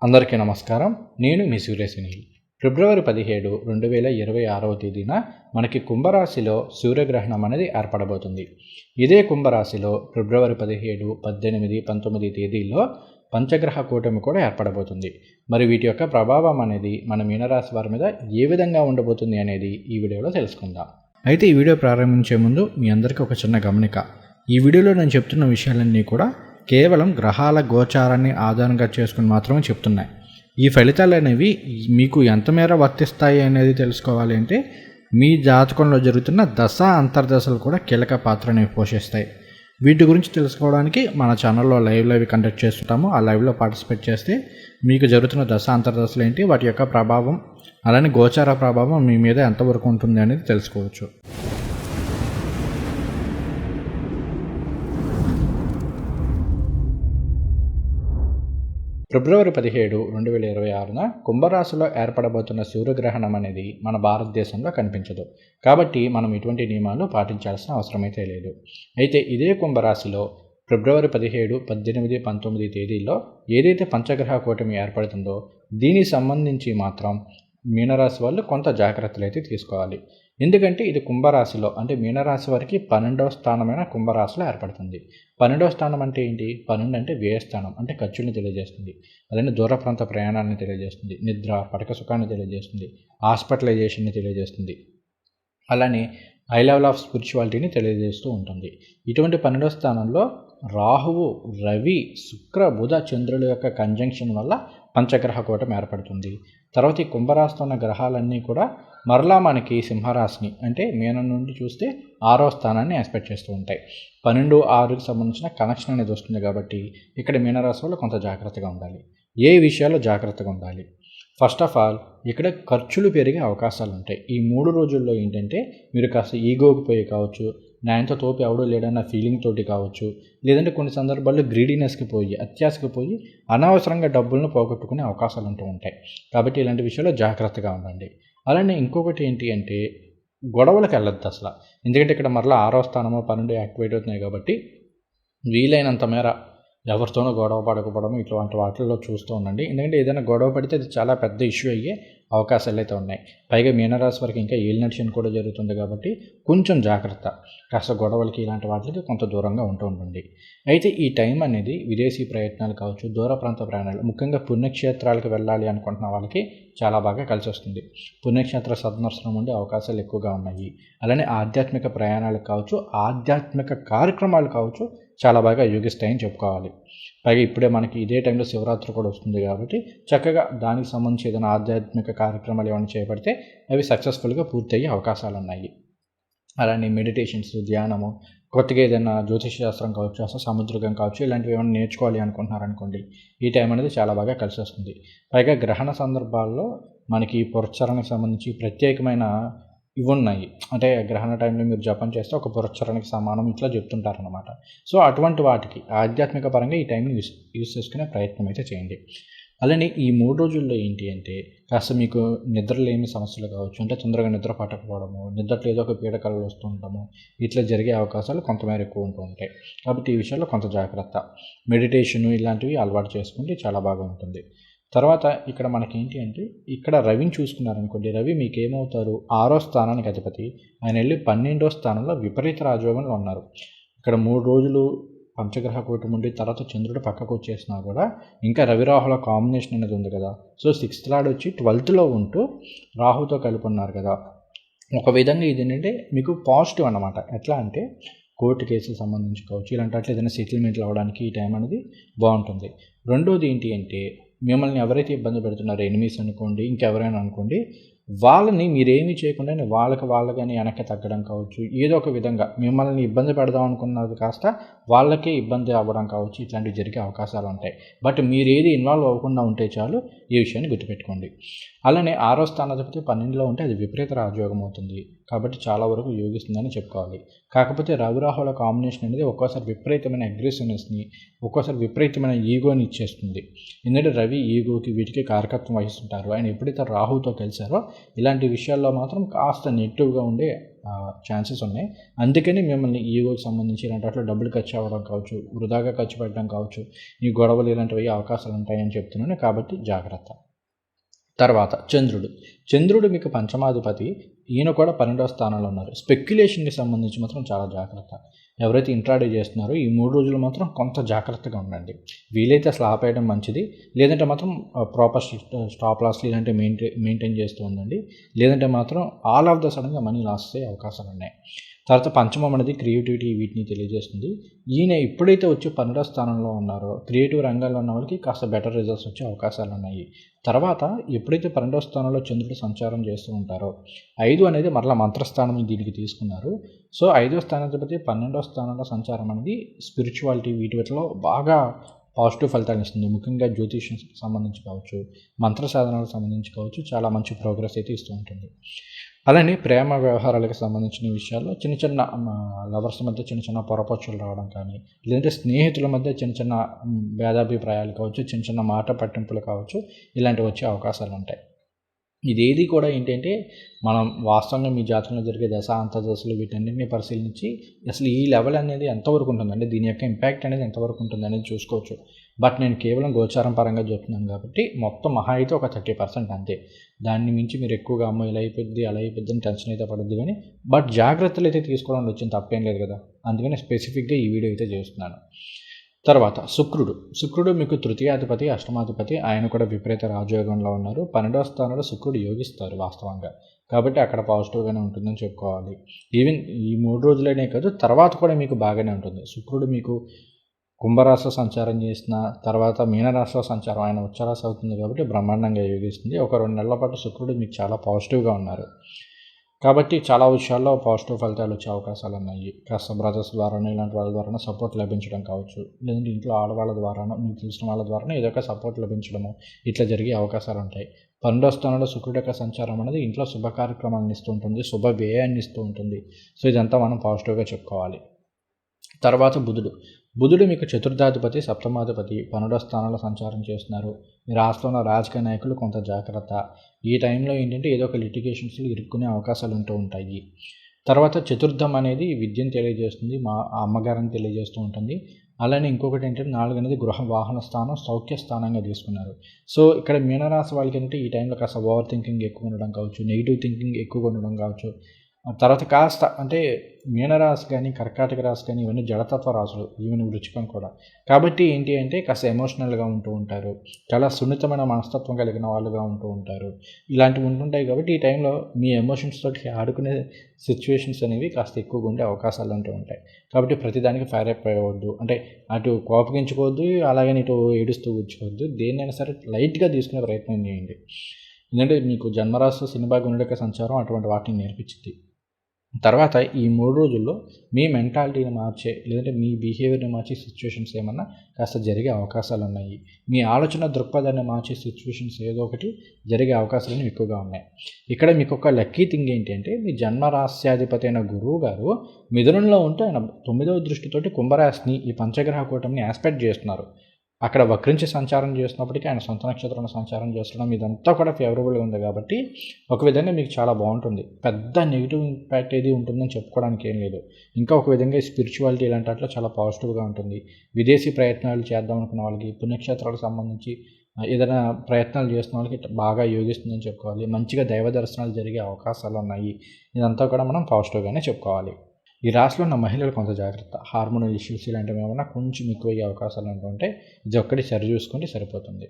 అందరికీ నమస్కారం. నేను మీ సూర్యసునీల్. ఫిబ్రవరి 17, 2026వ తేదీన మనకి కుంభరాశిలో సూర్యగ్రహణం అనేది ఏర్పడబోతుంది. ఇదే కుంభరాశిలో ఫిబ్రవరి 17, 18, 19 తేదీల్లో పంచగ్రహ కూటమి కూడా ఏర్పడబోతుంది. మరి వీటి యొక్క ప్రభావం అనేది మన మీనరాశి వారి మీద ఏ విధంగా ఉండబోతుంది అనేది ఈ వీడియోలో తెలుసుకుందాం. అయితే ఈ వీడియో ప్రారంభించే ముందు మీ అందరికీ ఒక చిన్న గమనిక. ఈ వీడియోలో నేను చెప్తున్న విషయాలన్నీ కూడా కేవలం గ్రహాల గోచారాన్ని ఆధారంగా చేసుకుని మాత్రమే చెప్తున్నాయి. ఈ ఫలితాలు అనేవి మీకు ఎంత మేర వర్తిస్తాయి అనేది తెలుసుకోవాలి అంటే మీ జాతకంలో జరుగుతున్న దశ అంతర్దశలు కూడా కీలక పాత్రని పోషిస్తాయి. వీటి గురించి తెలుసుకోవడానికి మన ఛానల్లో లైవ్ కండక్ట్ చేస్తుంటాము. ఆ లైవ్లో పార్టిసిపేట్ చేస్తే మీకు జరుగుతున్న దశ అంతర్దశలు ఏంటి, వాటి యొక్క ప్రభావం, అలానే గోచార ప్రభావం మీ మీద ఎంతవరకు ఉంటుంది అనేది తెలుసుకోవచ్చు. ఫిబ్రవరి 17, 2026న కుంభరాశిలో ఏర్పడబోతున్న సూర్యగ్రహణం అనేది మన భారతదేశంలో కనిపించదు. కాబట్టి మనం ఇటువంటి నియమాలు పాటించాల్సిన అవసరమైతే లేదు. అయితే ఇదే కుంభరాశిలో ఫిబ్రవరి 17, 18, 19 తేదీల్లో ఏదైతే పంచగ్రహ కూటమి ఏర్పడుతుందో దీనికి సంబంధించి మాత్రం మీనరాశి వాళ్ళు కొంత జాగ్రత్తలు అయితే తీసుకోవాలి. ఎందుకంటే ఇది కుంభరాశిలో అంటే మీనరాశి వారికి 12వ స్థానమైన కుంభరాశిలో ఏర్పడుతుంది. 12వ స్థానం అంటే ఏంటి? 12 అంటే వ్యయస్థానం, అంటే ఖర్చుని తెలియజేస్తుంది. అలానే దూర ప్రాంత ప్రయాణాన్ని తెలియజేస్తుంది, నిద్ర పడక సుఖాన్ని తెలియజేస్తుంది, హాస్పిటలైజేషన్ని తెలియజేస్తుంది, అలానే హై లెవెల్ ఆఫ్ స్పిరిచువాలిటీని తెలియజేస్తూ ఉంటుంది. ఇటువంటి 12వ స్థానంలో రాహువు, రవి, శుక్ర, బుధ, చంద్రుల యొక్క కంజంక్షన్ వల్ల పంచగ్రహ కూటమి ఏర్పడుతుంది. తర్వాత ఈ కుంభరాశిలో ఉన్న గ్రహాలన్నీ కూడా మరలా మనకి సింహరాశిని అంటే మీనం నుండి చూస్తే 6వ స్థానాన్ని ఎక్స్పెక్ట్ చేస్తూ ఉంటాయి. 12, 6కి సంబంధించిన కనెక్షన్ అనేది వస్తుంది. కాబట్టి ఇక్కడ మీనరాశి వాళ్ళు కొంత జాగ్రత్తగా ఉండాలి. ఏ విషయాల్లో జాగ్రత్తగా ఉండాలి? ఫస్ట్ ఆఫ్ ఆల్ ఇక్కడ ఖర్చులు పెరిగే అవకాశాలు ఉంటాయి. ఈ 3 రోజుల్లో ఏంటంటే మీరు కాస్త ఈగోకి పోయి కావచ్చు, నాయంతో తోపు ఎవడో లేడన్న ఫీలింగ్ తోటి కావచ్చు, లేదంటే కొన్ని సందర్భాల్లో గ్రీడీనెస్కి పోయి, అత్యాశకి పోయి అనవసరంగా డబ్బులను పోగొట్టుకునే అవకాశాలు ఉంటూ ఉంటాయి. కాబట్టి ఇలాంటి విషయాల్లో జాగ్రత్తగా ఉండండి. అలానే ఇంకొకటి ఏంటి అంటే గొడవలకు వెళ్ళొద్దు అసలు. ఎందుకంటే ఇక్కడ మరలా 6వ స్థానమో 12 యాక్టివేట్ అవుతున్నాయి. కాబట్టి వీలైనంత మేర ఎవరితోనూ గొడవ పడకపోవడం ఇట్లాంటి వాటిల్లో చూస్తూ ఉండండి. ఎందుకంటే ఏదైనా గొడవ పడితే అది చాలా పెద్ద ఇష్యూ అయ్యే అవకాశాలు అయితే ఉన్నాయి. పైగా మీనరాశి వరకు ఇంకా ఏలినడిషన్ కూడా జరుగుతుంది. కాబట్టి కొంచెం జాగ్రత్త, కాస్త గొడవలకి ఇలాంటి వాటికి కొంత దూరంగా ఉండండి. అయితే ఈ టైం అనేది విదేశీ ప్రయత్నాలు కావచ్చు, దూర ప్రాంత ప్రయాణాలు, ముఖ్యంగా పుణ్యక్షేత్రాలకు వెళ్ళాలి అనుకుంటున్న వాళ్ళకి చాలా బాగా కలిసి వస్తుంది. పుణ్యక్షేత్ర సదర్శనం ఉండే అవకాశాలు ఎక్కువగా ఉన్నాయి. అలానే ఆధ్యాత్మిక ప్రయాణాలు కావచ్చు, ఆధ్యాత్మిక కార్యక్రమాలు కావచ్చు చాలా బాగా యోగిస్తాయని చెప్పుకోవాలి. పైగా ఇప్పుడే మనకి ఇదే టైంలో శివరాత్రి కూడా వస్తుంది. కాబట్టి చక్కగా దానికి సంబంధించి ఏదైనా ఆధ్యాత్మిక కార్యక్రమాలు ఏమైనా చేపడితే అవి సక్సెస్ఫుల్గా పూర్తయ్యే అవకాశాలు ఉన్నాయి. అలానే మెడిటేషన్స్, ధ్యానము, కొత్తగా ఏదైనా జ్యోతిష శాస్త్రం కావచ్చు, అసలు సముద్రకం కావచ్చు, ఇలాంటివి ఏమైనా నేర్చుకోవాలి అనుకుంటున్నారనుకోండి, ఈ టైం అనేది చాలా బాగా కలిసి వస్తుంది. పైగా గ్రహణ సందర్భాల్లో మనకి పురస్చరణకు సంబంధించి ప్రత్యేకమైన ఇవి ఉన్నాయి. అంటే గ్రహణ టైంలో మీరు జపం చేస్తే ఒక పురస్చరణకి సమానం ఇట్లా చెప్తుంటారనమాట. సో అటువంటి వాటికి ఆధ్యాత్మిక పరంగా ఈ టైంని యూస్ చేసుకునే ప్రయత్నం అయితే చేయండి. అలానే ఈ 3 రోజుల్లో ఏంటి అంటే కాస్త మీకు నిద్రలేని సమస్యలు కావచ్చు, అంటే తొందరగా నిద్ర పట్టకపోవడము, నిద్రలో ఏదో ఒక పీడకలు వస్తూ ఉండటము, ఇట్లా జరిగే అవకాశాలు కొంతమేర ఎక్కువ ఉంటూ ఉంటాయి. కాబట్టి ఈ విషయాల్లో కొంత జాగ్రత్త, మెడిటేషను ఇలాంటివి అలవాటు చేసుకుంటే చాలా బాగా ఉంటుంది. తర్వాత ఇక్కడ మనకేంటి అంటే ఇక్కడ రవిని చూసుకున్నారనుకోండి, రవి మీకు ఏమవుతారు? 6వ స్థానానికి అధిపతి. ఆయన వెళ్ళి 12వ స్థానంలో విపరీత రాజయోగంలో ఉన్నారు. ఇక్కడ 3 రోజులు పంచగ్రహ కూటమి ఉండి తర్వాత చంద్రుడు పక్కకు వచ్చేసినా కూడా ఇంకా రవి రాహుల కాంబినేషన్ అనేది ఉంది కదా. సో 6th లార్డ్ వచ్చి 12thలో ఉంటూ రాహుతో కలిపి ఉన్నారు కదా. ఒక విధంగా ఇది ఏంటంటే మీకు పాజిటివ్ అన్నమాట. ఎట్లా అంటే కోర్టు కేసులకు సంబంధించి కావచ్చు, ఇలాంటి అట్లా ఏదైనా సెటిల్మెంట్లు అవ్వడానికి ఈ టైం అనేది బాగుంటుంది. రెండోది ఏంటి అంటే మిమ్మల్ని ఎవరైతే ఇబ్బంది పెడుతున్నారో, ఎనిమీస్ అనుకోండి, ఇంకెవరైనా అనుకోండి, వాళ్ళని మీరేమీ చేయకుండా వాళ్ళని వెనక్కి తగ్గడం కావచ్చు, ఏదో ఒక విధంగా మిమ్మల్ని ఇబ్బంది పెడదాం అనుకున్నది కాస్త వాళ్ళకే ఇబ్బంది అవ్వడం కావచ్చు, ఇట్లాంటివి జరిగే అవకాశాలు ఉంటాయి. బట్ మీరు ఏది ఇన్వాల్వ్ అవ్వకుండా ఉంటే చాలు, ఈ విషయాన్ని గుర్తుపెట్టుకోండి. అలానే 6వ స్థానాధిపతి 12లో ఉంటే అది విపరీత రాజయోగం అవుతుంది. కాబట్టి చాలా వరకు యోగిస్తుందని చెప్పుకోవాలి. కాకపోతే రవి రాహుల కాంబినేషన్ అనేది ఒక్కోసారి విపరీతమైన అగ్రెసివ్నెస్ని, ఒక్కోసారి విపరీతమైన ఈగోని ఇచ్చేస్తుంది. ఎందుకంటే రవి ఈగోకి వీటికి కారకత్వం వహిస్తుంటారు. ఆయన ఎప్పుడైతే రాహుతో కలిశారో ఇలాంటి విషయాల్లో మాత్రం కాస్త నెగిటివ్గా ఉండే ఛాన్సెస్ ఉన్నాయి. అందుకని మిమ్మల్ని ఈగోకి సంబంధించి ఇలాంటి వాటిలో డబ్బులు ఖర్చు అవ్వడం కావచ్చు, వృధాగా ఖర్చు పెట్టడం కావచ్చు, ఈ గొడవలు ఇలాంటివి అవకాశాలు ఉంటాయని చెప్తున్నాను. కాబట్టి జాగ్రత్త. తర్వాత చంద్రుడు మీకు పంచమాధిపతి. ఈయన కూడా 12వ స్థానంలో ఉన్నారు. స్పెక్యులేషన్కి సంబంధించి మాత్రం చాలా జాగ్రత్త. ఎవరైతే ఇంట్రాడే చేస్తున్నారో ఈ 3 రోజులు మాత్రం కొంత జాగ్రత్తగా ఉండండి. వీలైతే అసలు ఆపేయడం మంచిది. లేదంటే మాత్రం ప్రాపర్ స్టాప్ లాస్లు ఇలాంటివి మెయింటైన్ చేస్తూ ఉండండి. లేదంటే మాత్రం ఆల్ ఆఫ్ ద సడన్గా మనీ లాస్ అయ్యే అవకాశాలు ఉన్నాయి. తర్వాత పంచమం అనేది క్రియేటివిటీ వీటిని తెలియజేస్తుంది. ఈయన ఎప్పుడైతే వచ్చి 12వ స్థానంలో ఉన్నారో క్రియేటివ్ రంగాల్లో ఉన్న వాళ్ళకి కాస్త బెటర్ రిజల్ట్స్ వచ్చే అవకాశాలు ఉన్నాయి. తర్వాత ఎప్పుడైతే 12వ స్థానంలో చంద్రుడు సంచారం చేస్తూ ఉంటారో 5 అనేది మరలా మంత్రస్థానం దీనికి తీసుకున్నారు. సో 5వ స్థానాధిపతి 12వ స్థానంలో సంచారం అనేది స్పిరిచువాలిటీ వీటిలో బాగా పాజిటివ్ ఫలితాలను ఇస్తుంది. ముఖ్యంగా జ్యోతిష్యంకి సంబంధించి కావచ్చు, మంత్ర సాధనాలకు సంబంధించి కావచ్చు, చాలా మంచి ప్రోగ్రెస్ అయితే ఇస్తూ ఉంటుంది. అలానే ప్రేమ వ్యవహారాలకు సంబంధించిన విషయాల్లో చిన్న చిన్న లవర్స్ మధ్య చిన్న చిన్న పొరపచ్చులు రావడం కానీ, లేదంటే స్నేహితుల మధ్య చిన్న చిన్న భేదాభిప్రాయాలు కావచ్చు, చిన్న చిన్న మాట పట్టింపులు కావచ్చు, ఇలాంటివి వచ్చే అవకాశాలు ఉంటాయి. ఇదేది కూడా ఏంటంటే మనం వాస్తవంగా మీ జాతకంలో జరిగే దశ అంతర్దశలు వీటన్నిటిని పరిశీలించి అసలు ఈ లెవెల్ అనేది ఎంతవరకు ఉంటుందండి, దీని యొక్క ఇంపాక్ట్ అనేది ఎంతవరకు ఉంటుంది అనేది చూసుకోవచ్చు. బట్ నేను కేవలం గోచారం పరంగా చెప్తున్నాను కాబట్టి మొత్తం మహా అయితే ఒక 30% అంతే. దాన్ని మించి మీరు ఎక్కువగా అమ్మ ఇలా అయిపోద్ది అలా అయిపోద్ది అని టెన్షన్ అయితే పడద్దు. కానీ బట్ జాగ్రత్తలు అయితే తీసుకోవడంలో వచ్చిన తప్పేం లేదు కదా, అందుకని స్పెసిఫిక్గా ఈ వీడియో అయితే చేస్తున్నాను. తర్వాత శుక్రుడు మీకు తృతీయాధిపతి, అష్టమాధిపతి. ఆయన కూడా విపరీత రాజయోగంలో ఉన్నారు. 12వ స్థానంలో శుక్రుడు యోగిస్తారు వాస్తవంగా. కాబట్టి అక్కడ పాజిటివ్గానే ఉంటుందని చెప్పుకోవాలి. ఈవెన్ ఈ 3 రోజులనే కాదు, తర్వాత కూడా మీకు బాగానే ఉంటుంది. శుక్రుడు మీకు కుంభరాశిలో సంచారం చేసిన తర్వాత మీనరాశిలో సంచారం, ఆయన ఉచ్చరాశి అవుతుంది కాబట్టి బ్రహ్మాండంగా యోగిస్తుంది. ఒక 2 నెలల పాటు శుక్రుడు మీకు చాలా పాజిటివ్గా ఉన్నారు. కాబట్టి చాలా విషయాల్లో పాజిటివ్ ఫలితాలు వచ్చే అవకాశాలు ఉన్నాయి. కాస్త బ్రదర్స్ ద్వారానో ఇలాంటి వాళ్ళ ద్వారానో సపోర్ట్ లభించడం కావచ్చు, లేదంటే ఇంట్లో ఆడవాళ్ళ ద్వారానో మీకు తెలిసిన వాళ్ళ ద్వారానో ఏదో ఒక సపోర్ట్ లభించడము ఇట్లా జరిగే అవకాశాలు ఉంటాయి. 12వ స్థానంలో శుక్రుడి యొక్క సంచారం అనేది ఇంట్లో శుభ కార్యక్రమాలను ఇస్తూ ఉంటుంది, శుభ వ్యయాన్ని ఇస్తూ ఉంటుంది. సో ఇదంతా మనం పాజిటివ్గా చెప్పుకోవాలి. తర్వాత బుధుడు మీకు చతుర్థాధిపతి, సప్తమాధిపతి 12వ స్థానంలో సంచారం చేస్తున్నారు. మీ రాష్ట్రంలో ఉన్న రాజకీయ నాయకులు కొంత జాగ్రత్త. ఈ టైంలో ఏంటంటే ఏదో ఒక లిటిగేషన్స్లో ఇరుక్కునే అవకాశాలు ఉంటూ ఉంటాయి. తర్వాత చతుర్థం అనేది విద్యను తెలియజేస్తుంది, మా అమ్మగారిని తెలియజేస్తూ ఉంటుంది. అలానే ఇంకొకటి ఏంటంటే 4 అనేది గృహ వాహన స్థానం, సౌఖ్య స్థానంగా తీసుకున్నారు. సో ఇక్కడ మీనరాశి వాళ్ళకి ఏంటంటే ఈ టైంలో కాస్త ఓవర్ థింకింగ్ ఎక్కువ ఉండడం కావచ్చు, నెగిటివ్ థింకింగ్ ఎక్కువగా ఉండడం కావచ్చు. తర్వాత కాస్త అంటే మీనరాశి కానీ కర్కాటక రాశి కానీ ఇవన్నీ జడతత్వ రాశులు, ఈవెన్ వృచ్చికం కూడా. కాబట్టి ఏంటి అంటే కాస్త ఎమోషనల్గా ఉంటూ ఉంటారు, చాలా సున్నితమైన మనస్తత్వం కలిగిన వాళ్ళుగా ఉంటూ ఉంటారు. ఇలాంటివి ఉంటుంటాయి. కాబట్టి ఈ టైంలో మీ ఎమోషన్స్ తోటి ఆడుకునే సిచ్యువేషన్స్ అనేవి కాస్త ఎక్కువగా ఉండే అవకాశాలు అంటూ ఉంటాయి. కాబట్టి ప్రతిదానికి ఫైర్ అయిపోవద్దు, అంటే అటు కోపగించుకోవద్దు, అలాగే ఇటు ఏడుస్తూ కూర్చోవద్దు. దేన్నైనా సరే లైట్గా తీసుకునే ప్రయత్నం చేయండి. ఎందుకంటే మీకు జన్మరాశి సినిమా గుండెక సంచారం అటువంటి వాటిని నేర్పించింది. తర్వాత ఈ 3 రోజుల్లో మీ మెంటాలిటీని మార్చే, లేదంటే మీ బిహేవియర్ని మార్చే సిచ్యువేషన్స్ ఏమన్నా కాస్త జరిగే అవకాశాలు ఉన్నాయి. మీ ఆలోచన దృక్పథాన్ని మార్చే సిచ్యువేషన్స్ ఏదో ఒకటి జరిగే అవకాశాలు ఎక్కువగా ఉన్నాయి. ఇక్కడ మీకు ఒక లక్కీ థింగ్ ఏంటి అంటే మీ జన్మరాశ్యాధిపతి అయిన గురువు గారు మిథునంలో ఉంటే ఆయన 9వ దృష్టితోటి కుంభరాశిని ఈ పంచగ్రహ కూటమిని ఆస్పెక్ట్ చేస్తున్నారు. అక్కడ వక్రించి సంచారం చేస్తున్నప్పటికీ ఆయన సొంత నక్షత్రంలో సంచారం చేస్తడం ఇదంతా కూడా ఫేవరబుల్గా ఉంది. కాబట్టి ఒక విధంగా మీకు చాలా బాగుంటుంది. పెద్ద నెగిటివ్ ఇంపాక్ట్ ఏది ఉంటుందని చెప్పుకోవడానికి ఏం లేదు. ఇంకా ఒక విధంగా స్పిరిచువాలిటీ ఇలాంటి వాటిలో చాలా పాజిటివ్గా ఉంటుంది. విదేశీ ప్రయత్నాలు చేద్దాం అనుకున్న వాళ్ళకి, పుణ్యక్షేత్రాలకు సంబంధించి ఏదైనా ప్రయత్నాలు చేస్తున్న వాళ్ళకి బాగా యోగిస్తుందని చెప్పుకోవాలి. మంచిగా దైవ దర్శనాలు జరిగే అవకాశాలు ఉన్నాయి. ఇదంతా కూడా మనం పాజిటివ్గానే చెప్పుకోవాలి. ఈ రాశిలో ఉన్న మహిళలు కొంత జాగ్రత్త. హార్మోనల్ ఇష్యూస్ ఇలాంటివి ఏమైనా కొంచెం ఎక్కువ అయ్యే అవకాశాలు ఉంటే ఇది ఒక్కటి సరి చూసుకుంటే సరిపోతుంది.